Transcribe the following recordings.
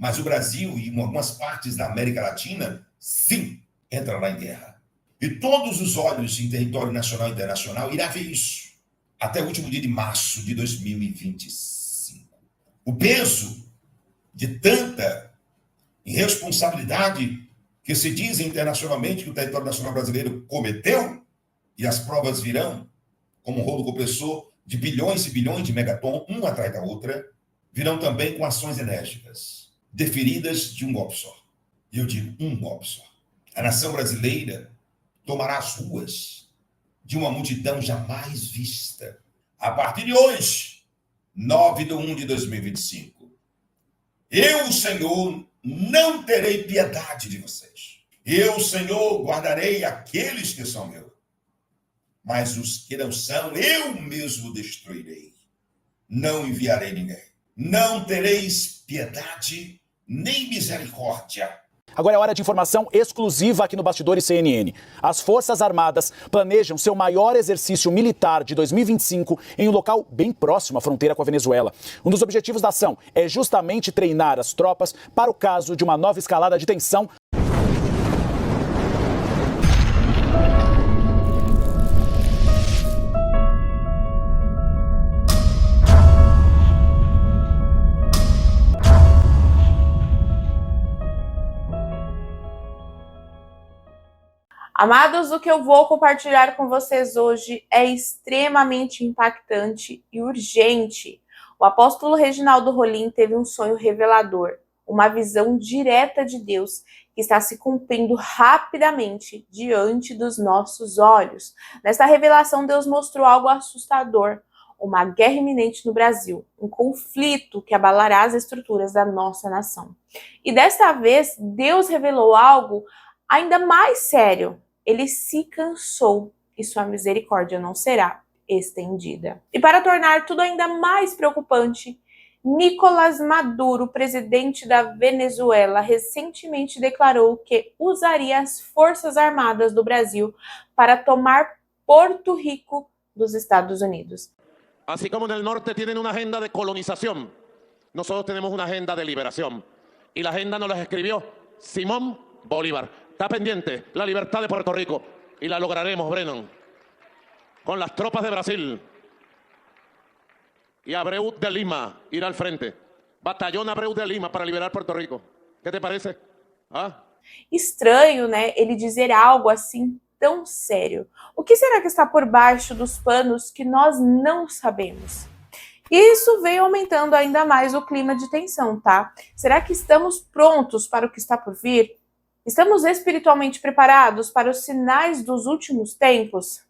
Mas o Brasil e algumas partes da América Latina, sim, entrará em guerra. E todos os olhos em território nacional e internacional irá ver isso até o último dia de março de 2025. O peso de tanta irresponsabilidade que se diz internacionalmente que o território nacional brasileiro cometeu, e as provas virão, como um rolo compressor de bilhões e bilhões de megaton, uma atrás da outra, virão também com ações enérgicas, deferidas de um golpe só. E eu digo, um golpe só. A nação brasileira tomará as ruas de uma multidão jamais vista. A partir de hoje, 9/1/2025, eu, Senhor, não terei piedade de vocês. Eu, Senhor, guardarei aqueles que são meus. Mas os que não são, eu mesmo destruirei. Não enviarei ninguém. Não tereis piedade nem misericórdia. Agora é hora de informação exclusiva aqui no Bastidores CNN. As Forças Armadas planejam seu maior exercício militar de 2025 em um local bem próximo à fronteira com a Venezuela. Um dos objetivos da ação é justamente treinar as tropas para o caso de uma nova escalada de tensão. Amados, o que eu vou compartilhar com vocês hoje é extremamente impactante e urgente. O apóstolo Reginaldo Rolim teve um sonho revelador, uma visão direta de Deus que está se cumprindo rapidamente diante dos nossos olhos. Nesta revelação, Deus mostrou algo assustador, uma guerra iminente no Brasil, um conflito que abalará as estruturas da nossa nação. E desta vez, Deus revelou algo ainda mais sério. Ele se cansou e sua misericórdia não será estendida. E para tornar tudo ainda mais preocupante, Nicolás Maduro, presidente da Venezuela, recentemente declarou que usaria as Forças Armadas do Brasil para tomar Porto Rico dos Estados Unidos. Así como en el norte tienen una agenda de colonización, nosotros tenemos una agenda de liberación. Y la agenda nos la escribió Simón Bolívar. Está pendiente la libertad de Puerto Rico y la lograremos, Brennan, con las tropas de Brasil. Y Abreu de Lima irá al frente. Batallón Abreu de Lima para liberar Puerto Rico. ¿Qué te parece? ¿Ah? Estranho, né? Ele dizer algo assim tão sério. O que será que está por baixo dos panos que nós não sabemos? Isso veio aumentando ainda mais o clima de tensão, tá? Será que estamos prontos para o que está por vir? Estamos espiritualmente preparados para os sinais dos últimos tempos?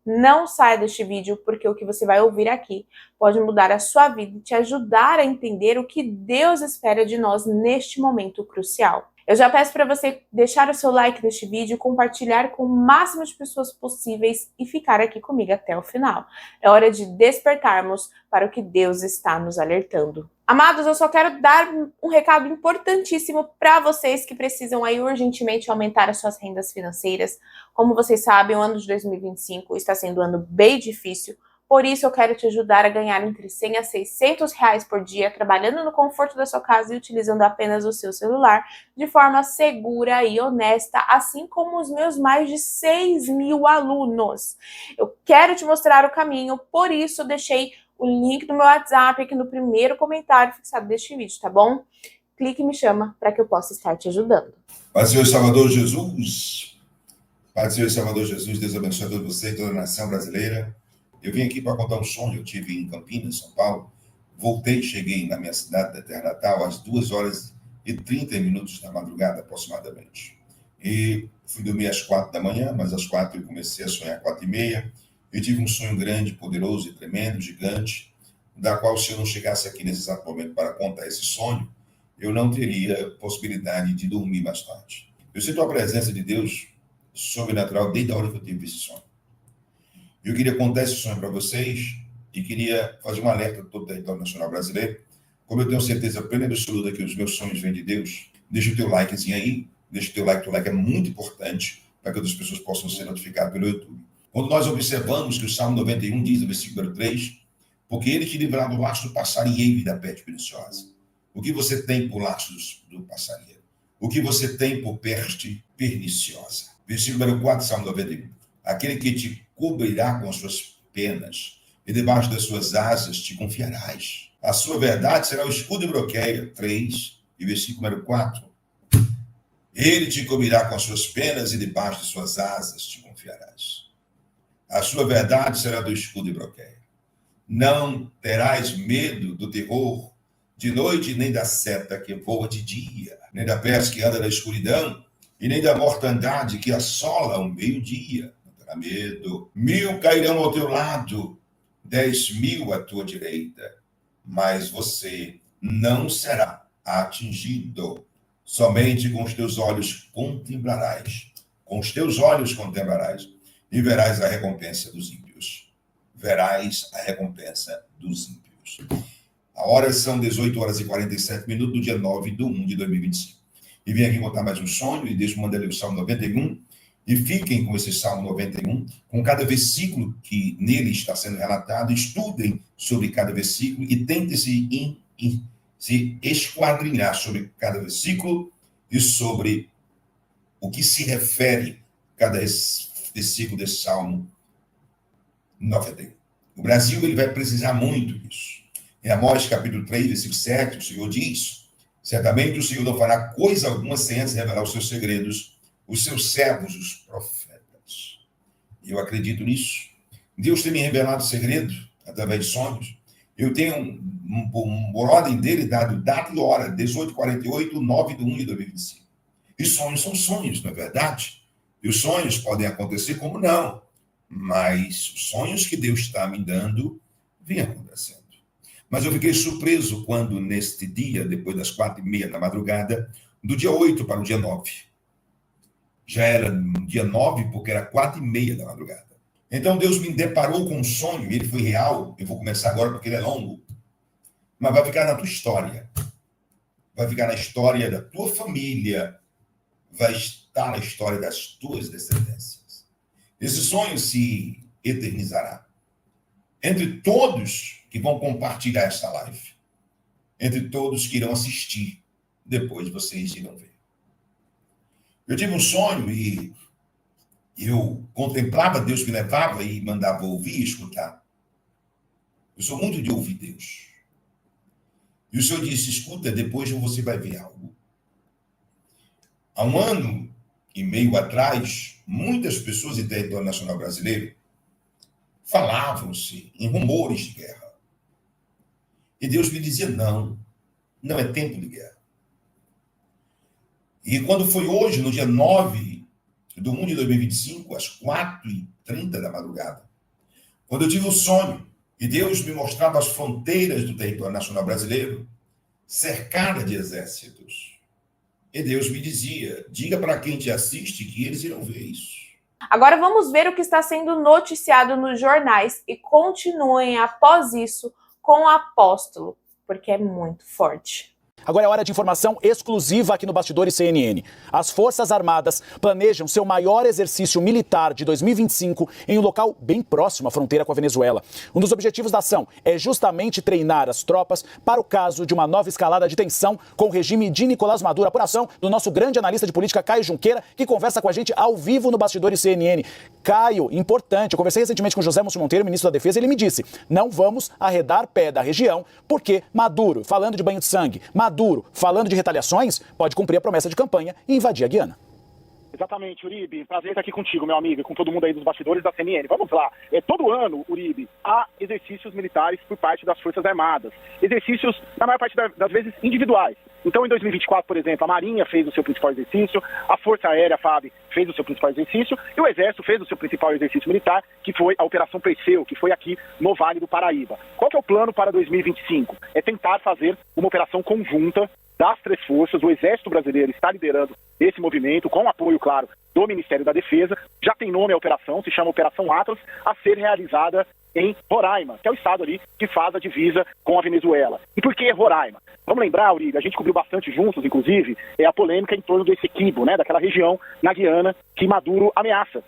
Não saia deste vídeo, porque o que você vai ouvir aqui pode mudar a sua vida e te ajudar a entender o que Deus espera de nós neste momento crucial. Eu já peço para você deixar o seu like neste vídeo, compartilhar com o máximo de pessoas possíveis e ficar aqui comigo até o final. É hora de despertarmos para o que Deus está nos alertando. Amados, eu só quero dar um recado importantíssimo para vocês que precisam aí urgentemente aumentar as suas rendas financeiras. Como vocês sabem, o ano de 2025 está sendo um ano bem difícil. Por isso, eu quero te ajudar a ganhar entre 100 a 600 reais por dia, trabalhando no conforto da sua casa e utilizando apenas o seu celular, de forma segura e honesta, assim como os meus mais de 6.000 alunos. Eu quero te mostrar o caminho, por isso eu deixei o link do meu WhatsApp aqui no primeiro comentário fixado deste vídeo, tá bom? Clique e me chama para que eu possa estar te ajudando. Pai do Senhor Salvador Jesus, Pai do Senhor Salvador Jesus, Deus abençoe a todos vocês, toda a nação brasileira. Eu vim aqui para contar um sonho. Eu estive em Campinas, São Paulo. Voltei, cheguei na minha cidade da terra natal às 2h30 da madrugada, aproximadamente. E fui dormir às 4 da manhã, mas às 4 eu comecei a sonhar às 4h30. Eu tive um sonho grande, poderoso e tremendo, gigante, da qual, se eu não chegasse aqui nesse exato momento para contar esse sonho, eu não teria possibilidade de dormir mais tarde. Eu sinto a presença de Deus sobrenatural desde a hora que eu tive esse sonho. Eu queria contar esse sonho para vocês e queria fazer um alerta a todo o território nacional brasileiro. Como eu tenho certeza plena e absoluta que os meus sonhos vêm de Deus, deixa o teu likezinho aí, deixa o teu like é muito importante para que outras pessoas possam ser notificadas pelo YouTube. Quando nós observamos que o Salmo 91 diz, no versículo 3, porque ele te livrará do laço do passarinheiro e da peste perniciosa. O que você tem por laços do passarinheiro? O que você tem por peste perniciosa? Versículo número 4, Salmo 91. Aquele que te cobrirá com as suas penas, e debaixo das suas asas te confiarás. A sua verdade será o escudo e broqueia. 3, e versículo número 4. Ele te cobrirá com as suas penas, e debaixo de suas asas te confiarás. A sua verdade será do escudo e broqueia. Não terás medo do terror de noite, nem da seta que voa de dia, nem da peste que anda na escuridão, e nem da mortandade que assola ao meio-dia. Não terá medo. 1000 cairão ao teu lado, 10.000 à tua direita, mas você não será atingido. Somente com os teus olhos contemplarás. Com os teus olhos contemplarás e verás a recompensa dos ímpios. Verás a recompensa dos ímpios. A hora são 18 horas e 47 minutos do dia 9/1 de 2025. E vim aqui contar mais um sonho, e deixo mandar ler o Salmo 91, e fiquem com esse Salmo 91, com cada versículo que nele está sendo relatado, estudem sobre cada versículo e tentem se esquadrinhar sobre cada versículo e sobre o que se refere cada versículo desse Salmo 91. O Brasil ele vai precisar muito disso. Em Amós, capítulo 3, versículo 7, o Senhor diz: certamente o Senhor não fará coisa alguma sem antes revelar os seus segredos, os seus servos, os profetas. Eu acredito nisso. Deus tem me revelado segredo através de sonhos. Eu tenho, por ordem dele, dado data e hora, 18h48, 9/1 de 2025. E sonhos são sonhos, não é verdade? E os sonhos podem acontecer como não, mas os sonhos que Deus está me dando vêm acontecendo. Mas eu fiquei surpreso quando, neste dia, depois das 4h30 da madrugada, do dia 8 para o dia 9. Já era dia 9, porque era 4h30 da madrugada. Então, Deus me deparou com um sonho, e ele foi real. Eu vou começar agora porque ele é longo. Mas vai ficar na tua história. Vai ficar na história da tua família. Vai estar na história das tuas descendências. Esse sonho se eternizará. Entre todos que vão compartilhar essa live. Entre todos que irão assistir. Depois vocês irão ver. Eu tive um sonho e eu contemplava, Deus me levava e mandava ouvir e escutar. Eu sou muito de ouvir Deus. E o Senhor disse: escuta, depois você vai ver algo. Há 1 ano e meio atrás, muitas pessoas em território nacional brasileiro falavam-se em rumores de guerra. E Deus me dizia: não é tempo de guerra. E quando foi hoje, no dia 9/1 de 2025, às 4h30 da madrugada, quando eu tive um sonho, e Deus me mostrava as fronteiras do território nacional brasileiro, cercada de exércitos. E Deus me dizia: diga para quem te assiste que eles irão ver isso. Agora vamos ver o que está sendo noticiado nos jornais e continuem após isso com o apóstolo, porque é muito forte. Agora é hora de informação exclusiva aqui no Bastidores CNN. As Forças Armadas planejam seu maior exercício militar de 2025 em um local bem próximo à fronteira com a Venezuela. Um dos objetivos da ação é justamente treinar as tropas para o caso de uma nova escalada de tensão com o regime de Nicolás Maduro. Apuração do nosso grande analista de política, Caio Junqueira, que conversa com a gente ao vivo no Bastidores CNN. Caio, importante, eu conversei recentemente com José Múcio Monteiro, ministro da Defesa, e ele me disse: não vamos arredar pé da região, porque Maduro, falando de banho de sangue, Maduro, falando de retaliações, pode cumprir a promessa de campanha e invadir a Guiana. Exatamente, Uribe. Prazer estar aqui contigo, meu amigo, e com todo mundo aí dos bastidores da CNN. Vamos lá. Todo ano, Uribe, há exercícios militares por parte das Forças Armadas. Exercícios, na maior parte das vezes, individuais. Então, em 2024, por exemplo, a Marinha fez o seu principal exercício, a Força Aérea, a FAB, fez o seu principal exercício, e o Exército fez o seu principal exercício militar, que foi a Operação Perseu, que foi aqui no Vale do Paraíba. Qual que é o plano para 2025? É tentar fazer uma operação conjunta das 3 forças. O Exército Brasileiro está liderando esse movimento, com apoio, claro, do Ministério da Defesa. Já tem nome a operação, se chama Operação Atlas, a ser realizada em Roraima, que é o estado ali que faz a divisa com a Venezuela. E por que Roraima? Vamos lembrar, Uribe, a gente cobriu bastante juntos, inclusive, a polêmica em torno desse Esequibo, né, daquela região na Guiana que Maduro ameaça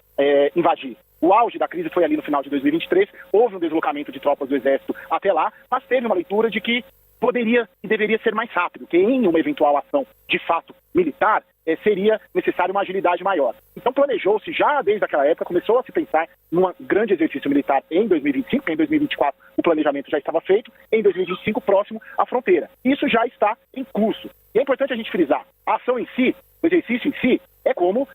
invadir. O auge da crise foi ali no final de 2023, houve um deslocamento de tropas do Exército até lá, mas teve uma leitura de que poderia e deveria ser mais rápido, que em uma eventual ação de fato militar, seria necessário uma agilidade maior. Então planejou-se já desde aquela época, começou a se pensar num grande exercício militar em 2025, porque em 2024 o planejamento já estava feito, em 2025 próximo à fronteira. Isso já está em curso. E é importante a gente frisar, a ação em si, o exercício em si, é como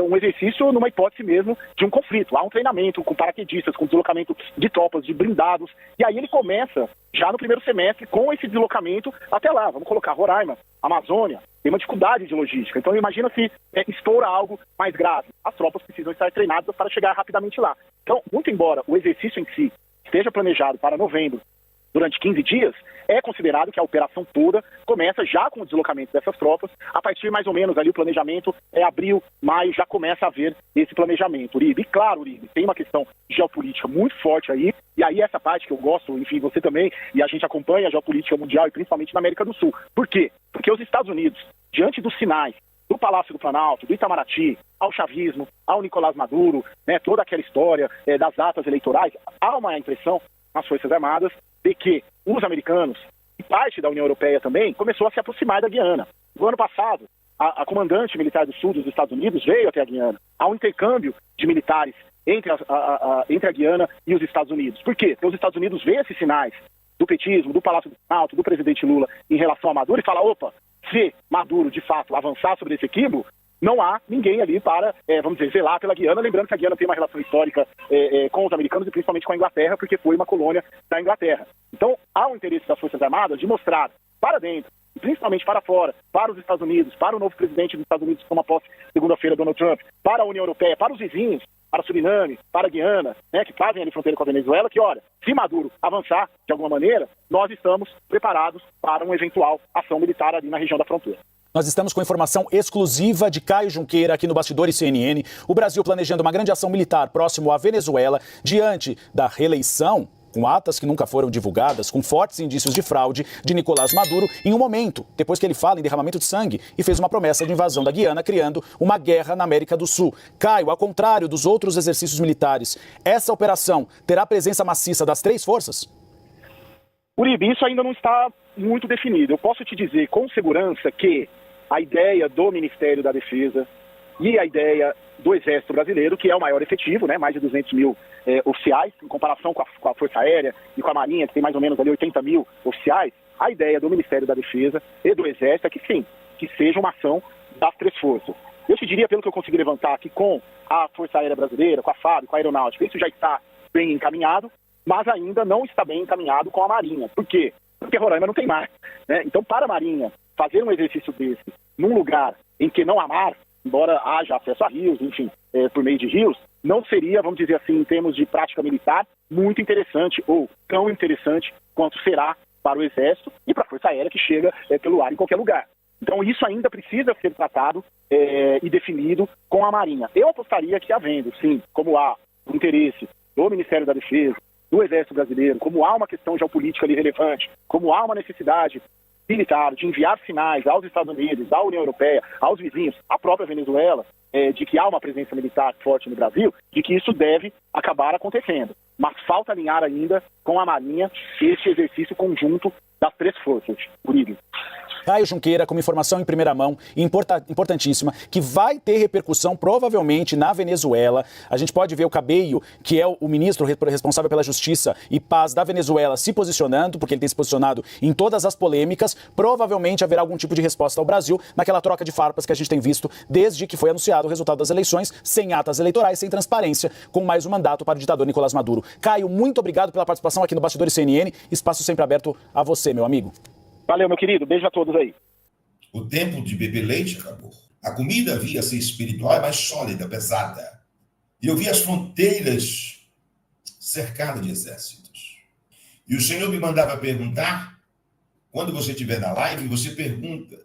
um exercício numa hipótese mesmo de um conflito. Há um treinamento com paraquedistas, com deslocamento de tropas, de blindados, e aí ele começa já no primeiro semestre com esse deslocamento até lá. Vamos colocar Roraima, Amazônia, tem uma dificuldade de logística. Então imagina se estoura algo mais grave. As tropas precisam estar treinadas para chegar rapidamente lá. Então, muito embora o exercício em si esteja planejado para novembro, durante 15 dias, é considerado que a operação toda começa já com o deslocamento dessas tropas. A partir mais ou menos ali o planejamento é abril, maio, já começa a haver esse planejamento, Uribe. E claro, Uribe, tem uma questão geopolítica muito forte aí, e aí essa parte que eu gosto, enfim, você também, e a gente acompanha a geopolítica mundial e principalmente na América do Sul. Por quê? Porque os Estados Unidos, diante dos sinais do Palácio do Planalto, do Itamaraty, ao chavismo, ao Nicolás Maduro, né, toda aquela história das atas eleitorais, há uma impressão nas Forças Armadas de que os americanos e parte da União Europeia também começou a se aproximar da Guiana. No ano passado, a comandante militar do sul dos Estados Unidos veio até a Guiana. Há um intercâmbio de militares entre a Guiana e os Estados Unidos. Por quê? Porque os Estados Unidos vê esses sinais do petismo, do Palácio do Planalto, do presidente Lula em relação a Maduro e fala, opa, se Maduro de fato avançar sobre esse equívoco, não há ninguém ali para, vamos dizer, zelar pela Guiana, lembrando que a Guiana tem uma relação histórica com os americanos e principalmente com a Inglaterra, porque foi uma colônia da Inglaterra. Então, há um interesse das Forças Armadas de mostrar para dentro, e principalmente para fora, para os Estados Unidos, para o novo presidente dos Estados Unidos, que toma posse segunda-feira, Donald Trump, para a União Europeia, para os vizinhos, para Suriname, para a Guiana, né, que fazem ali fronteira com a Venezuela, que, olha, se Maduro avançar de alguma maneira, nós estamos preparados para uma eventual ação militar ali na região da fronteira. Nós estamos com informação exclusiva de Caio Junqueira aqui no Bastidores CNN. O Brasil planejando uma grande ação militar próximo à Venezuela, diante da reeleição, com atas que nunca foram divulgadas, com fortes indícios de fraude de Nicolás Maduro, em um momento, depois que ele fala em derramamento de sangue e fez uma promessa de invasão da Guiana, criando uma guerra na América do Sul. Caio, ao contrário dos outros exercícios militares, essa operação terá presença maciça das três forças? Uribe, isso ainda não está muito definido. Eu posso te dizer com segurança que a ideia do Ministério da Defesa e a ideia do Exército Brasileiro, que é o maior efetivo, né, mais de 200 mil oficiais, em comparação com a Força Aérea e com a Marinha, que tem mais ou menos ali 80 mil oficiais, a ideia do Ministério da Defesa e do Exército é que sim, que seja uma ação das três forças. Eu te diria, pelo que eu consegui levantar aqui com a Força Aérea Brasileira, com a FAB, com a Aeronáutica, isso já está bem encaminhado, mas ainda não está bem encaminhado com a Marinha. Por quê? Porque Roraima não tem mar, né? Então, para a Marinha fazer um exercício desse num lugar em que não há mar, embora haja acesso a rios, enfim, por meio de rios, não seria, vamos dizer assim, em termos de prática militar, muito interessante ou tão interessante quanto será para o Exército e para a Força Aérea que chega pelo ar em qualquer lugar. Então isso ainda precisa ser tratado e definido com a Marinha. Eu apostaria que havendo, sim, como há o interesse do Ministério da Defesa, do Exército Brasileiro, como há uma questão geopolítica ali relevante, como há uma necessidade militar de enviar sinais aos Estados Unidos, à União Europeia, aos vizinhos, à própria Venezuela, de que há uma presença militar forte no Brasil, de que isso deve acabar acontecendo. Mas falta alinhar ainda com a Marinha esse exercício conjunto das três forças, Uribe. Caio Junqueira, com uma informação em primeira mão, importantíssima, que vai ter repercussão provavelmente na Venezuela. A gente pode ver o Cabello, que é o ministro responsável pela Justiça e Paz da Venezuela, se posicionando, porque ele tem se posicionado em todas as polêmicas. Provavelmente haverá algum tipo de resposta ao Brasil naquela troca de farpas que a gente tem visto desde que foi anunciado o resultado das eleições, sem atas eleitorais, sem transparência, com mais um mandato para o ditador Nicolás Maduro. Caio, muito obrigado pela participação aqui no Bastidores CNN. Espaço sempre aberto a você, meu amigo. Valeu, meu querido. Beijo a todos aí. O tempo de beber leite acabou. A comida via ser espiritual e mais sólida, pesada. E eu vi as fronteiras cercadas de exércitos. E o Senhor me mandava perguntar, quando você estiver na live, você pergunta,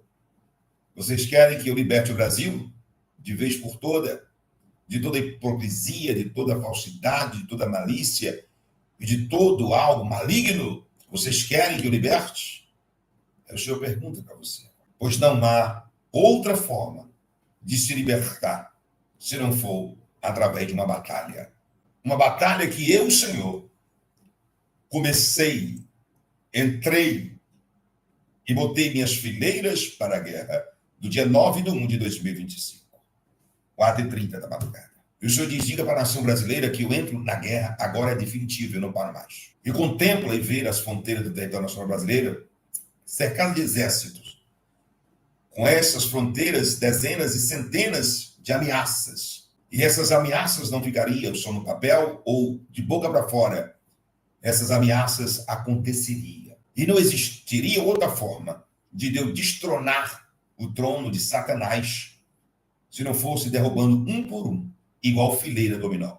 vocês querem que eu liberte o Brasil? De vez por toda? De toda hipocrisia, de toda falsidade, de toda malícia e de todo algo maligno? Vocês querem que eu liberte? O Senhor pergunta para você. Pois não há outra forma de se libertar se não for através de uma batalha. Uma batalha que eu, Senhor, comecei, entrei e botei minhas fileiras para a guerra do dia 9/1/2025, 4h30 da madrugada. E o Senhor diz, diga para a nação brasileira que eu entro na guerra, agora é definitivo, eu não paro mais. E contempla e vê as fronteiras do território nacional brasileiro cercado de exércitos. Com essas fronteiras, dezenas e centenas de ameaças. E essas ameaças não ficariam só no papel ou de boca para fora. Essas ameaças aconteceriam. E não existiria outra forma de Deus destronar o trono de Satanás se não fosse derrubando um por um, igual fileira dominó.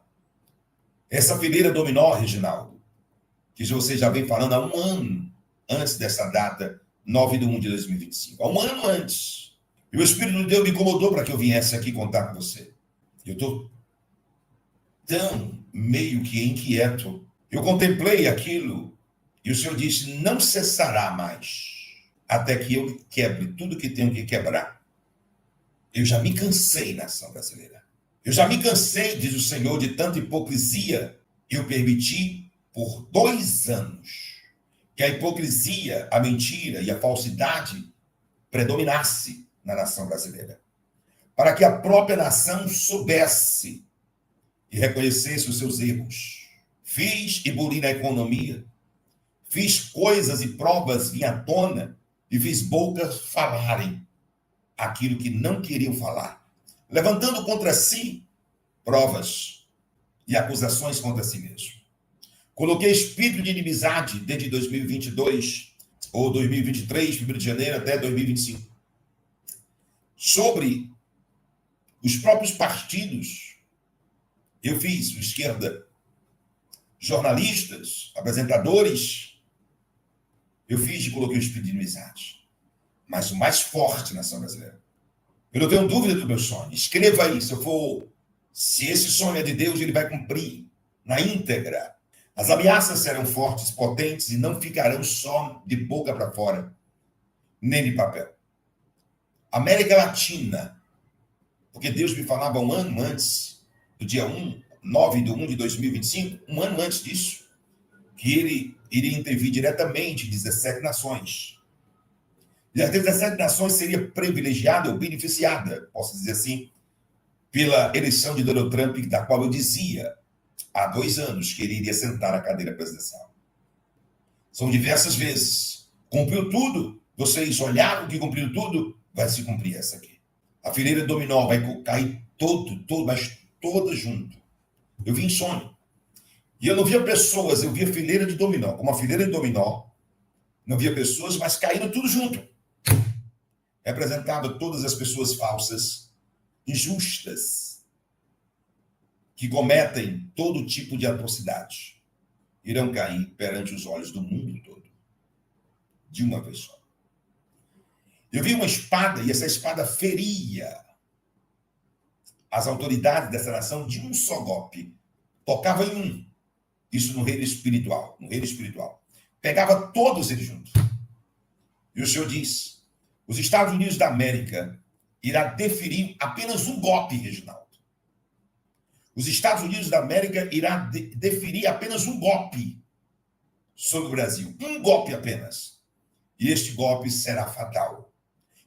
Essa fileira dominó, Reginaldo, que você já vem falando há um ano antes dessa data, 9/1/2025, há um ano antes. E o Espírito de Deus me incomodou para que eu viesse aqui contar com você. Eu estou tão meio que inquieto. Eu contemplei aquilo e o Senhor disse, não cessará mais até que eu quebre tudo que tenho que quebrar. Eu já me cansei, nação brasileira. Eu já me cansei, diz o Senhor, de tanta hipocrisia. Eu permiti por 2 anos que a hipocrisia, a mentira e a falsidade predominasse na nação brasileira. Para que a própria nação soubesse e reconhecesse os seus erros. Fiz e boli na economia. Fiz coisas e provas vir à tona e fiz bocas falarem aquilo que não queriam falar, levantando contra si provas e acusações contra si mesmo. Coloquei espírito de inimizade desde 2022 ou 2023, 1º de janeiro até 2025, sobre os próprios partidos. Eu fiz esquerda, jornalistas, apresentadores. Eu fiz e coloquei o espírito de inimizade. Mas o mais forte na nação brasileira. Eu não tenho dúvida do meu sonho. Escreva aí, se esse sonho é de Deus, ele vai cumprir na íntegra. As ameaças serão fortes, potentes e não ficarão só de boca para fora, nem de papel. América Latina, porque Deus me falava um ano antes, do dia 9/1/2025, um ano antes disso, que ele iria intervir diretamente em 17 nações. E as 17 nações seria privilegiada ou beneficiada, posso dizer assim, pela eleição de Donald Trump, da qual eu dizia há 2 anos que ele iria sentar na cadeira presidencial. São diversas vezes. Cumpriu tudo. Vocês olharam que cumpriu tudo, vai se cumprir essa aqui. A fileira dominó vai cair mas toda junto. Eu vi em sonho. E eu não via pessoas, eu via fileira de dominó. Como a fileira de dominó, não via pessoas, mas caíram tudo junto. Representava todas as pessoas falsas, injustas, que cometem todo tipo de atrocidade, irão cair perante os olhos do mundo todo, de uma vez só. Eu vi uma espada, e essa espada feria as autoridades dessa nação de um só golpe. Tocava em um. Isso no reino espiritual. Pegava todos eles juntos. E o Senhor diz, os Estados Unidos da América irá deferir apenas um golpe, Reginaldo. Os Estados Unidos da América irá deferir apenas um golpe sobre o Brasil. Um golpe apenas. E este golpe será fatal.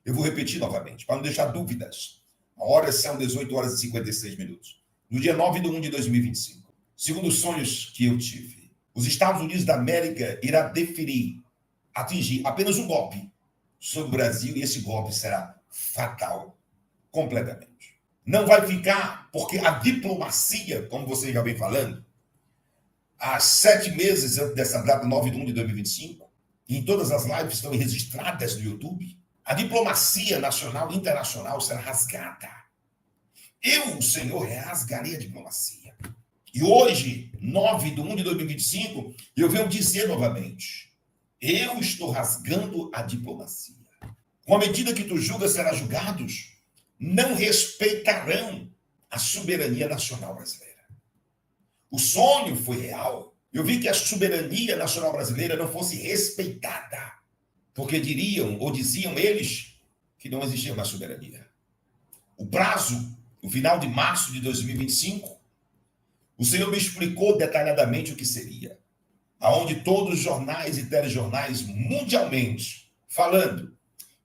Eu vou repetir novamente, para não deixar dúvidas. A hora são 18h56. No dia 9/1/2025. Segundo os sonhos que eu tive, os Estados Unidos da América irá atingir apenas um golpe sobre o Brasil, e esse golpe será fatal, completamente. Não vai ficar, porque a diplomacia, como você já vem falando, há 7 meses antes dessa data, 9/1/2025, e em todas as lives estão registradas no YouTube, a diplomacia nacional e internacional será rasgada. Eu, o Senhor, rasgarei a diplomacia. E hoje, 9/1/2025, eu venho dizer novamente, eu estou rasgando a diplomacia. Com a medida que tu julgas, serás julgados. Não respeitarão a soberania nacional brasileira. O sonho foi real. Eu vi que a soberania nacional brasileira não fosse respeitada, porque diriam, ou diziam eles, que não existia mais soberania. O prazo, o final de março de 2025, o Senhor me explicou detalhadamente o que seria, aonde todos os jornais e telejornais mundialmente falando,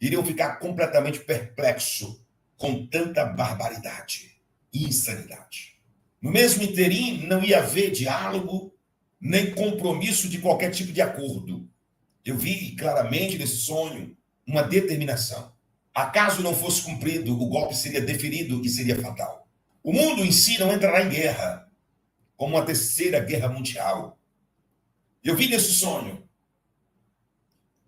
iriam ficar completamente perplexos com tanta barbaridade e insanidade. No mesmo interim, não ia haver diálogo nem compromisso de qualquer tipo de acordo. Eu vi claramente nesse sonho uma determinação. Acaso não fosse cumprido, o golpe seria deferido e seria fatal. O mundo em si não entrará em guerra, como uma terceira guerra mundial. Eu vi nesse sonho.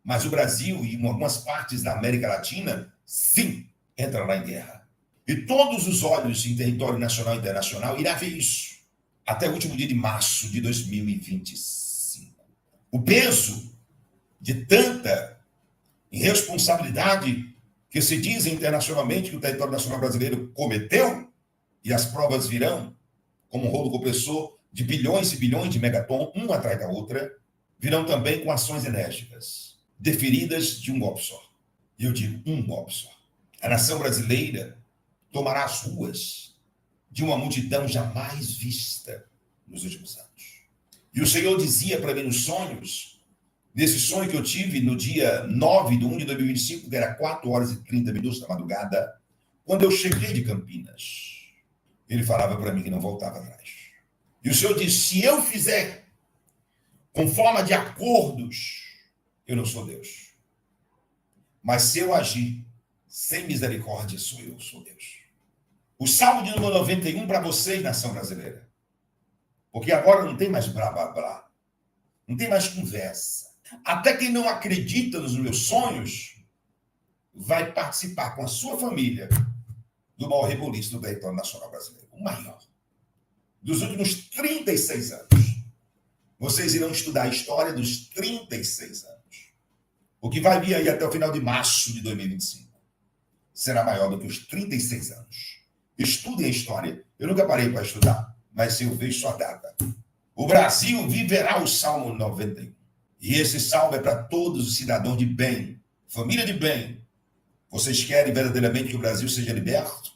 Mas o Brasil e algumas partes da América Latina, sim, entrará em guerra. E todos os olhos em território nacional e internacional irá ver isso até o último dia de março de 2025. O peso de tanta irresponsabilidade que se diz internacionalmente que o território nacional brasileiro cometeu, e as provas virão, como um rolo compressor de bilhões e bilhões de megaton, uma atrás da outra, virão também com ações enérgicas, deferidas de um golpe só. E eu digo, um golpe só. A nação brasileira tomará as ruas de uma multidão jamais vista nos últimos anos. E o Senhor dizia para mim nos sonhos, nesse sonho que eu tive no dia 9/1/2025, que era 4h30 da madrugada, quando eu cheguei de Campinas, ele falava para mim que não voltava atrás. E o Senhor disse, se eu fizer com forma de acordos, eu não sou Deus. Mas se eu agir sem misericórdia, sou Deus. O Salmo de número 91 para vocês, nação brasileira. Porque agora não tem mais blá, blá, blá. Não tem mais conversa. Até quem não acredita nos meus sonhos vai participar com a sua família do maior reboliço do território nacional brasileiro. O maior. Dos últimos 36 anos. Vocês irão estudar a história dos 36 anos. O que vai vir aí até o final de março de 2025 será maior do que os 36 anos. Estudem a história. Eu nunca parei para estudar, mas eu vejo só a data. O Brasil viverá o Salmo 91. E esse salmo é para todos os cidadãos de bem, família de bem. Vocês querem verdadeiramente que o Brasil seja liberto?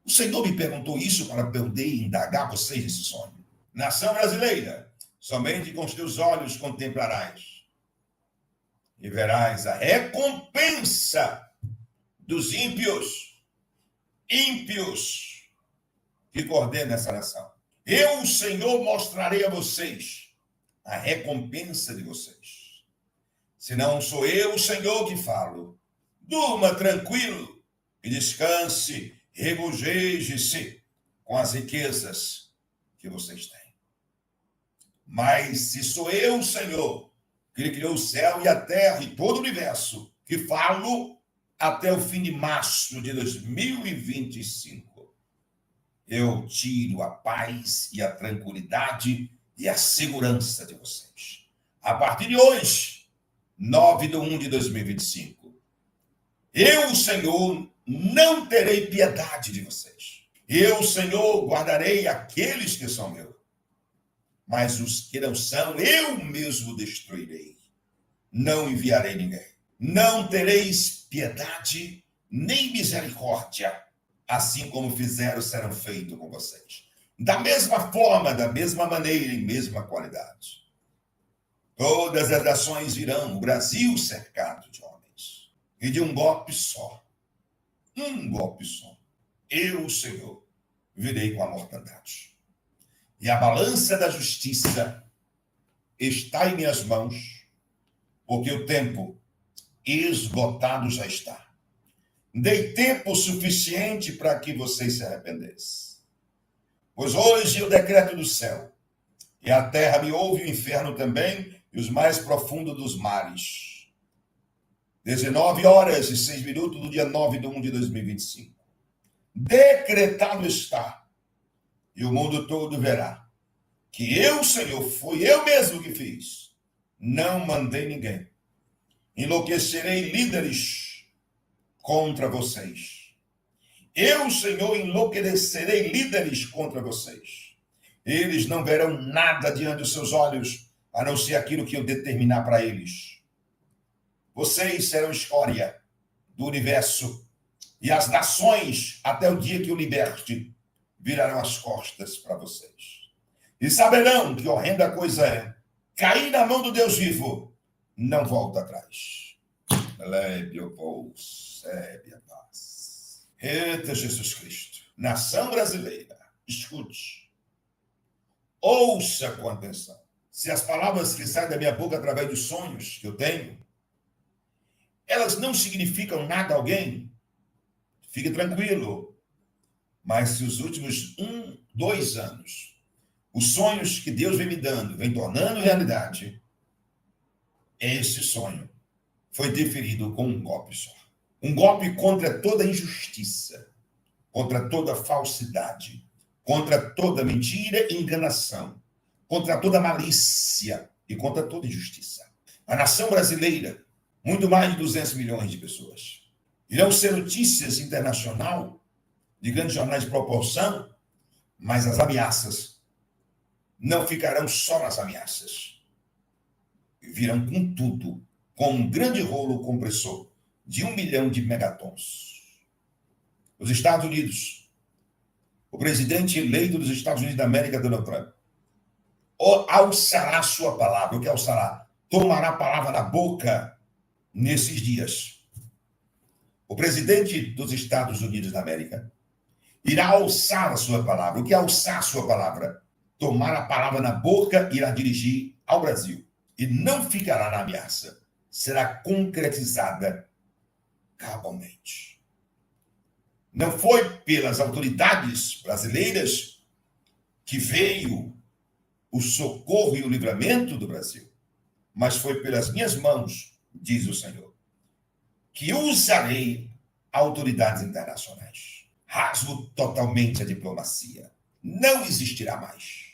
O Senhor me perguntou isso para poder indagar vocês nesse sonho. Nação brasileira, somente com os teus olhos contemplarás e verás a recompensa dos ímpios que coordenam essa nação. Eu, o Senhor, mostrarei a vocês a recompensa de vocês. Se não sou eu, o Senhor, que falo. Durma tranquilo e descanse, regozije-se com as riquezas que vocês têm. Mas se sou eu, o Senhor, que criou o céu e a terra e todo o universo, que falo até o fim de março de 2025, eu tiro a paz e a tranquilidade e a segurança de vocês. A partir de hoje, 9/1/2025, eu, o Senhor, não terei piedade de vocês. Eu, o Senhor, guardarei aqueles que são meus. Mas os que não são, eu mesmo destruirei. Não enviarei ninguém. Não tereis piedade nem misericórdia, assim como fizeram, serão feitos com vocês. Da mesma forma, da mesma maneira e mesma qualidade. Todas as nações virão, o Brasil cercado de homens. E de um golpe só. Um golpe só. Eu, o Senhor, virei com a mortandade. E a balança da justiça está em minhas mãos, porque o tempo esgotado já está. Dei tempo suficiente para que vocês se arrependessem. Pois hoje o decreto do céu, e a terra me ouve, o inferno também, e os mais profundos dos mares. 19h06 do dia 9/1/2025. Decretado está, e o mundo todo verá, que eu, Senhor, fui eu mesmo que fiz. Não mandei ninguém. Enlouquecerei líderes contra vocês. Eu, Senhor, enlouquecerei líderes contra vocês. Eles não verão nada diante dos seus olhos, a não ser aquilo que eu determinar para eles. Vocês serão escória do universo, e as nações, até o dia que eu liberte, virarão as costas para vocês. E saberão que horrenda coisa é cair na mão do Deus vivo, não volta atrás. Lébio vos, a paz. Eita Jesus Cristo. Nação brasileira, escute. Ouça com atenção. Se as palavras que saem da minha boca através dos sonhos que eu tenho, elas não significam nada a alguém, fique tranquilo. Mas se os últimos 2 anos, os sonhos que Deus vem me dando, vem tornando realidade, esse sonho foi deferido com um golpe só. Um golpe contra toda injustiça, contra toda falsidade, contra toda mentira e enganação, contra toda malícia e contra toda injustiça. A nação brasileira, muito mais de 200 milhões de pessoas, irão ser notícias internacional de grandes jornais de proporção, mas as ameaças não ficarão só nas ameaças. Virão com tudo, com um grande rolo compressor de 1 milhão de megatons. Os Estados Unidos, o presidente eleito dos Estados Unidos da América, Donald Trump, alçará sua palavra. O que alçará? Tomará a palavra na boca nesses dias. O presidente dos Estados Unidos da América irá alçar a sua palavra. O que é alçar a sua palavra? Tomar a palavra na boca e irá dirigir ao Brasil. E não ficará na ameaça. Será concretizada cabalmente. Não foi pelas autoridades brasileiras que veio o socorro e o livramento do Brasil, mas foi pelas minhas mãos, diz o Senhor, que usarei autoridades internacionais. Rasgo totalmente a diplomacia. Não existirá mais.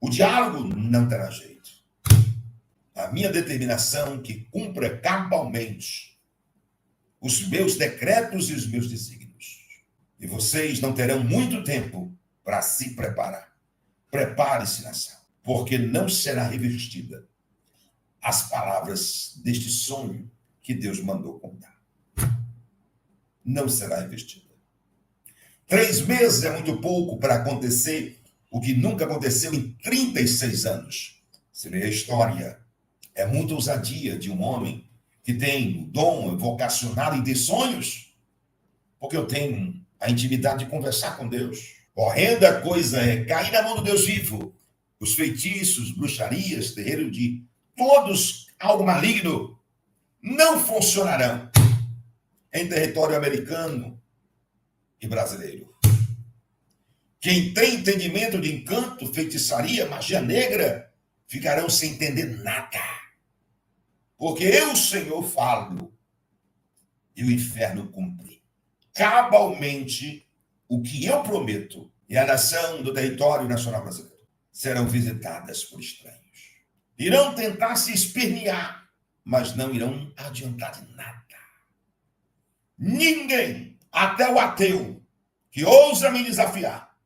O diálogo não terá jeito. A minha determinação que cumpra cabalmente os meus decretos e os meus desígnios. E vocês não terão muito tempo para se preparar. Prepare-se, nação, porque não será revestida as palavras deste sonho que Deus mandou contar. Não será revestida. 3 meses é muito pouco para acontecer o que nunca aconteceu em 36 anos. Se lê a história, é muita ousadia de um homem que tem o dom vocacional e de sonhos, porque eu tenho a intimidade de conversar com Deus. Horrenda coisa é cair na mão do Deus vivo. Os feitiços, bruxarias, terreiro de todos algo maligno não funcionarão em território americano e brasileiro. Quem tem entendimento de encanto, feitiçaria, magia negra, ficarão sem entender nada. Porque eu, Senhor, falo e o inferno cumpre. Cabalmente, o que eu prometo e a nação do território nacional brasileiro serão visitadas por estranhos. Irão tentar se espernear, mas não irão adiantar de nada. Ninguém, até o ateu, que ousa me desafiar,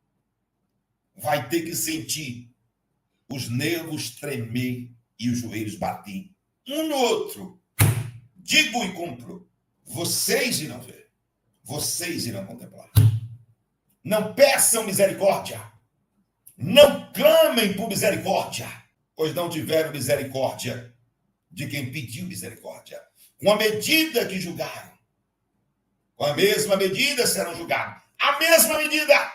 vai ter que sentir os nervos tremer e os joelhos bater um no outro. Digo e cumpro. Vocês irão ver. Vocês irão contemplar. Não peçam misericórdia. Não clamem por misericórdia, pois não tiveram misericórdia de quem pediu misericórdia. Com a medida que julgaram, com a mesma medida serão julgados. A mesma medida.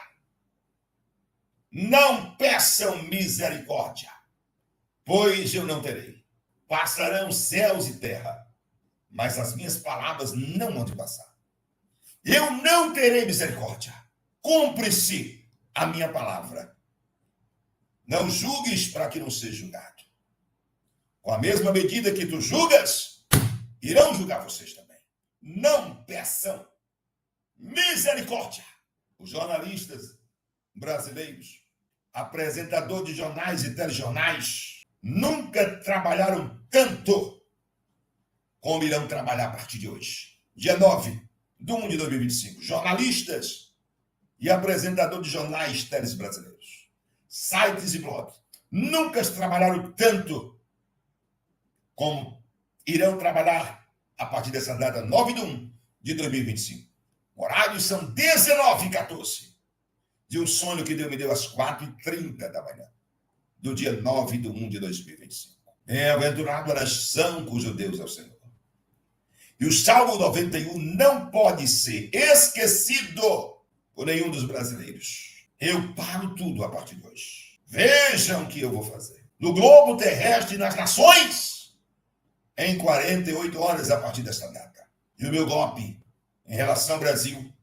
Não peçam misericórdia, pois eu não terei. Passarão céus e terra, mas as minhas palavras não vão te passar. Eu não terei misericórdia. Cumpre-se a minha palavra. Não julgues para que não seja julgado. Com a mesma medida que tu julgas, irão julgar vocês também. Não peçam misericórdia. Os jornalistas brasileiros, apresentadores de jornais e telejornais, nunca trabalharam tanto como irão trabalhar a partir de hoje. Dia 9/1/2025. Jornalistas e apresentadores de jornais teles brasileiros, sites e blogs, nunca trabalharam tanto como irão trabalhar a partir dessa data 9/1/2025. Horários são 19h14 de um sonho que Deus me deu às 4h30 da manhã, do dia 9/1/2025. Bem-aventurado a nação cujo Deus é o Senhor. E o Salmo 91 não pode ser esquecido por nenhum dos brasileiros. Eu paro tudo a partir de hoje. Vejam o que eu vou fazer. No globo terrestre e nas nações, em 48 horas a partir desta data. E o meu golpe em relação ao Brasil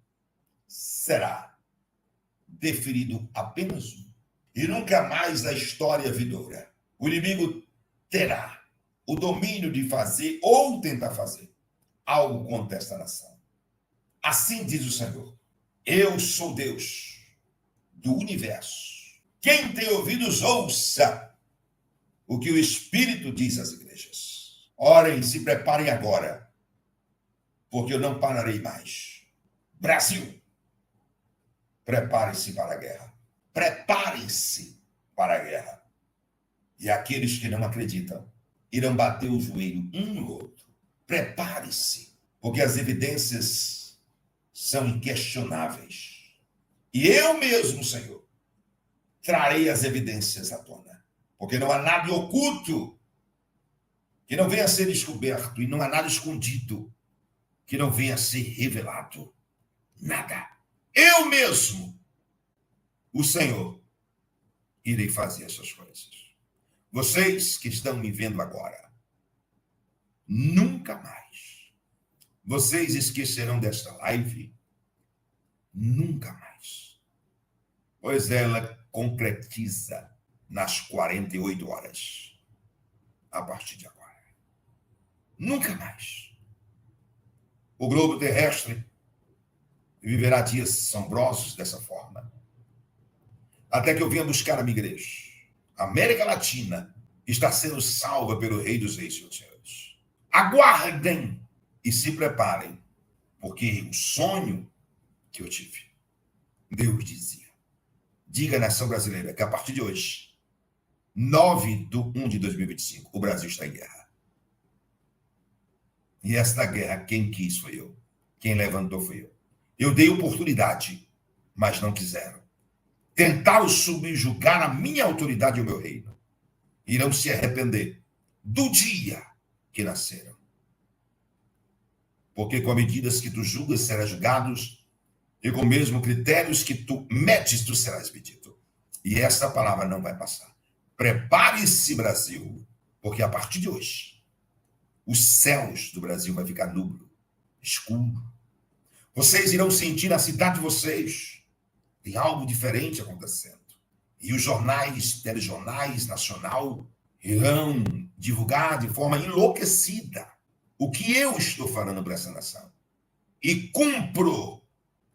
será deferido apenas um. E nunca mais na história vindoura. O inimigo terá o domínio de fazer ou tentar fazer algo contra esta nação. Assim diz o Senhor: eu sou Deus do universo. Quem tem ouvidos, ouça o que o Espírito diz às igrejas. Orem, se preparem agora, porque eu não pararei mais. Brasil, prepare-se para a guerra. Preparem-se para a guerra. E aqueles que não acreditam irão bater o joelho um no outro. Prepare-se, porque as evidências são inquestionáveis. E eu mesmo, Senhor, trarei as evidências à tona. Porque não há nada oculto que não venha a ser descoberto, e não há nada escondido que não venha a ser revelado. Nada. Eu mesmo, o Senhor, irei fazer essas coisas. Vocês que estão me vendo agora, nunca mais vocês esquecerão desta live, nunca mais. Pois ela concretiza nas 48 horas, a partir de agora. Nunca mais. O globo terrestre viverá dias assombrosos dessa forma. Até que eu venha buscar a minha igreja. A América Latina está sendo salva pelo Rei dos Reis e Senhores. Aguardem e se preparem, porque o sonho que eu tive, Deus dizia: diga à nação brasileira que a partir de hoje, 9/1/2025, o Brasil está em guerra. E esta guerra, quem quis foi eu. Quem levantou foi eu. Eu dei oportunidade, mas não quiseram. Tentaram subjugar a minha autoridade e o meu reino. Irão se arrepender do dia que nasceram. Porque com as medidas que tu julgas, serás julgados, e com os mesmos critérios que tu medes, tu serás medido. E esta palavra não vai passar. Prepare-se, Brasil, porque a partir de hoje, os céus do Brasil vai ficar nublo, escuro. Vocês irão sentir na cidade de vocês, tem algo diferente acontecendo. E os jornais, telejornais nacional, irão divulgar de forma enlouquecida o que eu estou falando para essa nação. E cumpro,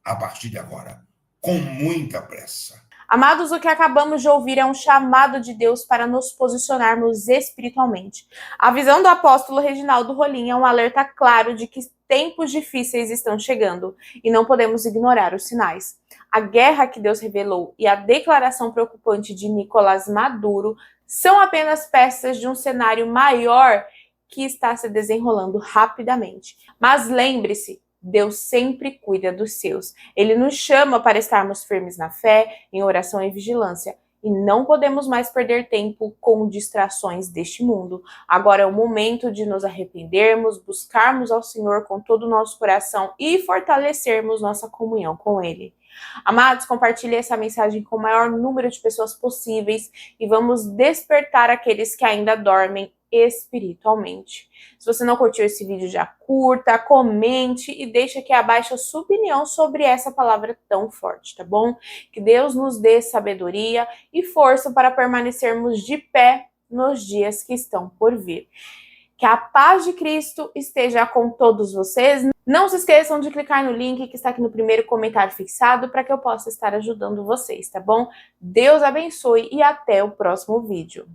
a partir de agora, com muita pressa. Amados, o que acabamos de ouvir é um chamado de Deus para nos posicionarmos espiritualmente. A visão do apóstolo Reginaldo Rolim é um alerta claro de que tempos difíceis estão chegando e não podemos ignorar os sinais. A guerra que Deus revelou e a declaração preocupante de Nicolás Maduro são apenas peças de um cenário maior que está se desenrolando rapidamente. Mas lembre-se, Deus sempre cuida dos seus. Ele nos chama para estarmos firmes na fé, em oração e vigilância. E não podemos mais perder tempo com distrações deste mundo. Agora é o momento de nos arrependermos, buscarmos ao Senhor com todo o nosso coração e fortalecermos nossa comunhão com Ele. Amados, compartilhe essa mensagem com o maior número de pessoas possíveis e vamos despertar aqueles que ainda dormem espiritualmente. Se você não curtiu esse vídeo, já curta, comente e deixa aqui abaixo a sua opinião sobre essa palavra tão forte, tá bom? Que Deus nos dê sabedoria e força para permanecermos de pé nos dias que estão por vir. Que a paz de Cristo esteja com todos vocês. Não se esqueçam de clicar no link que está aqui no primeiro comentário fixado para que eu possa estar ajudando vocês, tá bom? Deus abençoe e até o próximo vídeo.